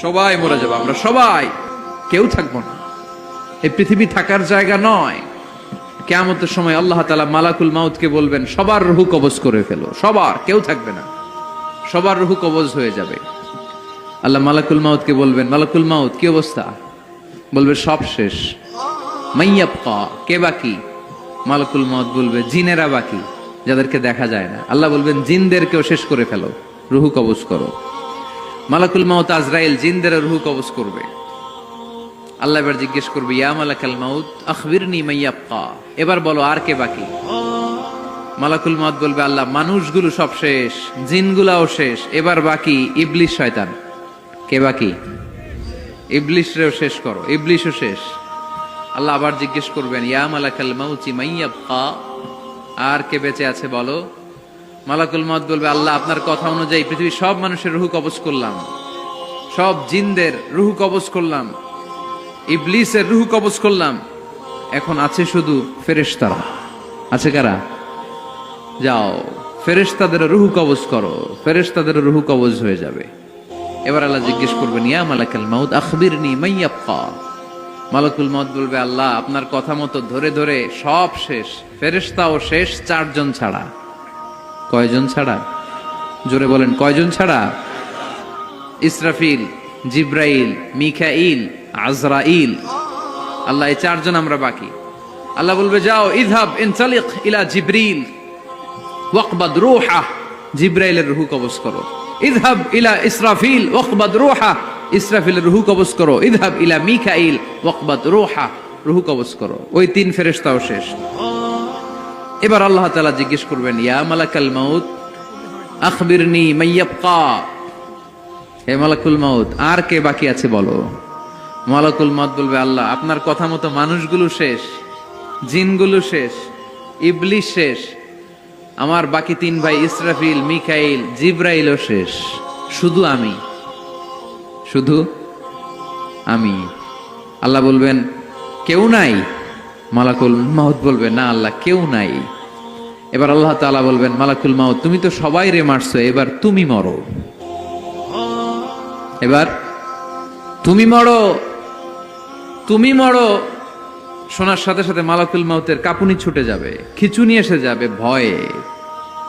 সবাই মরে যাবো, আমরা সবাই, কেউ থাকবো না। এই পৃথিবী থাকার জায়গা নয়। কিয়ামতের সময় আল্লাহ তাআলা মালাকুল মাউতকে বলবেন, সবার রূহ কবজ করে ফেলো, সবার, কেউ থাকবে না, সবার রূহ কবজ হয়ে যাবে। আল্লাহ মালাকুল মাউতকে বলবেন, মালাকুল মাউত কি অবস্থা? বলবে সব শেষ। মাইয়াবকা, কে বাকি? মালাকুল মাউত বলবে জিনেরা বাকি, যাদেরকে দেখা যায় না। আল্লাহ বলবেন জিনদেরকেও শেষ করে ফেলো, রূহ কবজ করো। মালাকুল মাউত আজরাইল জিনদের রূহ কবজ করবে। আল্লাহ এবার জিজ্ঞেস করবে, ইয়া মালাকাল মাউত আখবিরনি মাইয়াবকা, এবার বলো আর কে বাকি? মালাকুল মাউত বলবে, আল্লাহ মানুষগুলো সব শেষ, জিনগুলাও শেষ, এবার বাকি ইবলিশ শয়তান। কে বাকি? ইবলিশরেও শেষ করো, ইবলিশও শেষ। আল্লাহ আবার জিজ্ঞেস করবেন, ইয়া মালাকাল মাউতি মাইয়াবকা, আর কে বেঁচে আছে বলো। মালাকুল মাউত বলবে, আল্লাহ আপনার কথা অনুযায়ী পৃথিবীর সব মানুষের রূহ কবজ করলাম, সব জিনদের রূহ কবজ করলাম, ইবলিসের রূহ কবজ করলাম, এখন আছে শুধু ফেরেশতারা। আছে কারা? যাও ফেরেশতাদের রূহ কবজ করো, ফেরেশতাদের রূহ কবজ হয়ে যাবে। এবার আল্লাহ জিজ্ঞেস করবেন, ইয়া মালাকাল মাউত আখবিরনি মাইয়াবকা। মালাকুল মাউত বলবে, আল্লাহ আপনার কথা মতো ধরে ধরে সব শেষ, ফেরেশতাও শেষ, 4 জন ছাড়া। কয়জন ছাড়া? জোরে বলেন, কয়জন ছাড়া? ইসরাফিল, জিব্রাইল, মিকাইল, আজরাইল। আল্লাহ এই 4 জন আমরা বাকি। আল্লাহ বলবে, যাও ইযহাব ইনতালিক ইলা জিবরিল ওয়াকবাদ রূহা, জিব্রাইলের রূহ কবজ করো। ইযহাব ইলা ইসরাফিল ওয়াকবাদ রূহা, ইসরাফিলের রূহ কবজ করো। ইযহাব ইলা মিকাইল ওয়াকবাদ রূহা, রূহ কবজ করো। ওই 3 ফেরেশতাও শেষ। এবার আল্লাহ তাআলা জিজ্ঞেস করবেন, ইয়া মালাকাল মাউত আখবিরনি মাইয়াবকা, হে মালাকুল মাউত আর কে বাকি আছে বলো। মালাকুল মাউত বলবে, আল্লাহ আপনার কথা মতো মানুষগুলো শেষ, জিনগুলো শেষ, ইবলিশ শেষ, আমার বাকি 3 ভাই ইসরাফিল, মিকাইল, জিব্রাইলও শেষ, শুধু আমি, শুধু আমি। আল্লাহ বলবেন, কেউ নাই? মালাকুল মাউত বলবে, না আল্লাহ কেউ নাই। এবার আল্লাহ তাআলা বলবেন, মালাকুল মাউত তুমি তো সবাই রে মারছো, এবার তুমি মরো, এবার তুমি মরো, তুমি মরো। শোনার সাথে সাথে মালাকুল মাউতের কাঁপুনি ছুটে যাবে, খিঁচুনি এসে যাবে ভয়ে।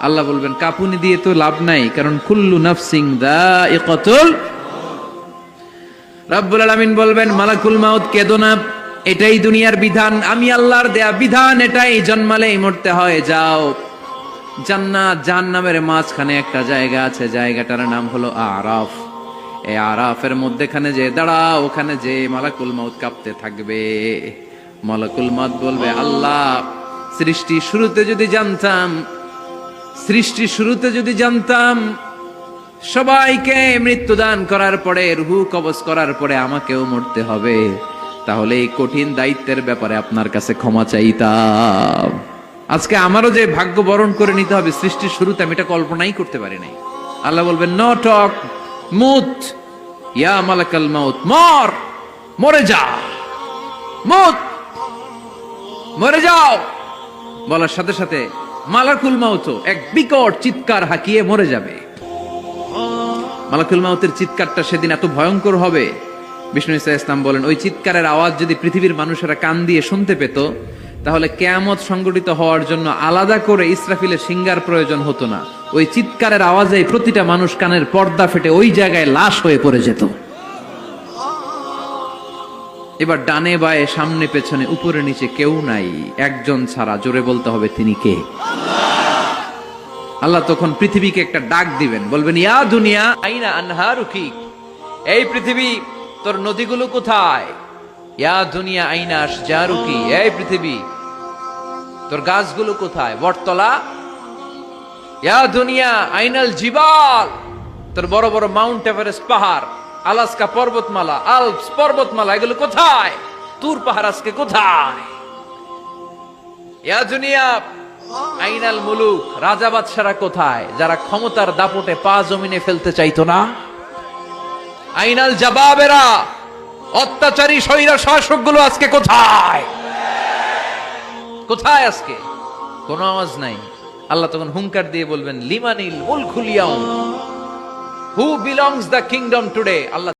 আল্লাহ বলবেন, কাঁপুনি দিয়ে তো লাভ নাই, কারণ কুল্লু নাফসিন যায়িকাতুল। রব্বুল আলামিন বলবেন, মালাকুল মাউত কেঁদো না, এটাই দুনিয়ার বিধান, আমি আল্লাহর দেয়া বিধান, এটাই, জন্মালেই মরতে হয়। যাও, জান্নাত জাহান্নামের মাঝখানে একটা জায়গা আছে, জায়গাটার নাম হলো আরাফ। এই আরাফের মধ্যেখানে যে দাঁড়াও, ওখানে যে মালাকুল মাউত কাঁপতে থাকবে। মালাকুল মাউত বলবে, আল্লাহ সৃষ্টি শুরুতে যদি জানতাম, সৃষ্টি শুরুতে যদি জানতাম সবাইকে মৃত্যুদান করার পরে, রূহ কবজ করার পরে আমাকেও মরতে হবে, তাহলে এই কঠিন দায়িত্বের ব্যাপারে আপনার কাছে ক্ষমা চাইতাম। আজকে আমারও যে ভাগ্য বরণ করে নিতে হবে সৃষ্টির শুরুতে, আমি এটা কল্পনাই করতে পারি নাই। আল্লাহ বলবেন, নো টক, মুত, ইয়া মালাকাল মাউত, মর, মরে যা, মুত, মরে যাও। বলার সাথে সাথে মালাকুল মাউত এক বিকট চিৎকার হাঁকিয়ে মরে যাবে। মালাকুল মাউতের চিৎকারটা সেদিন এত ভয়ঙ্কর হবে, বিষ্ণু ঈসা ইসলাম বলেন, ওই চিৎকারের আওয়াজ যদি পৃথিবীর মানুষেরা কান দিয়ে শুনতে পেত, তাহলে কিয়ামত সংগঠিত হওয়ার জন্য আলাদা করে ইসরাফিলের সিঙ্গার প্রয়োজন হতো না। ওই চিৎকারের আওয়াজে প্রতিটা মানুষ কানের পর্দা ফেটে ওই জায়গায় লাশ হয়ে পড়ে যেত। এবার ডানে বায়ে সামনে পেছনে উপরে নিচে কেউ নাই, একজন ছাড়া। জোরে বলতে হবে, তিনি কে? আল্লাহ তখন পৃথিবীকে একটা ডাক দিবেন, বলবেন, ইয়া দুনিয়া আইনা আনহারুকি, এই পৃথিবী তোর নদীগুলো কোথায়? ইয়া দুনিয়া আইনা আশজারুকি, এই পৃথিবী তোর গাছগুলো কোথায়? বটতলা। ইয়া দুনিয়া আইনাল জিবাল, তোর বড় বড় মাউন্ট এভারেস্ট পাহাড়, আলাস্কা পর্বতমালা, আলপস পর্বতমালা, এগুলো কোথায়? তুর পাহাড় আজকে কোথায়? ইয়া দুনিয়া আইনাল মুলুক, রাজা বাদশারা কোথায়, যারা ক্ষমতার দাপটে পা জমিনে ফেলতে চাইতো না? আইনাল জাবাবেরা, অত্যাচারী স্বৈরা শাসকগুলো আজকে কোথায়? কোথায় আজকে? কোনো আওয়াজ নাই। আল্লাহ তখন হুঙ্কার দিয়ে বলবেন, লিমানিল মুলকুল ইয়াউম, who belongs the kingdom today. Allah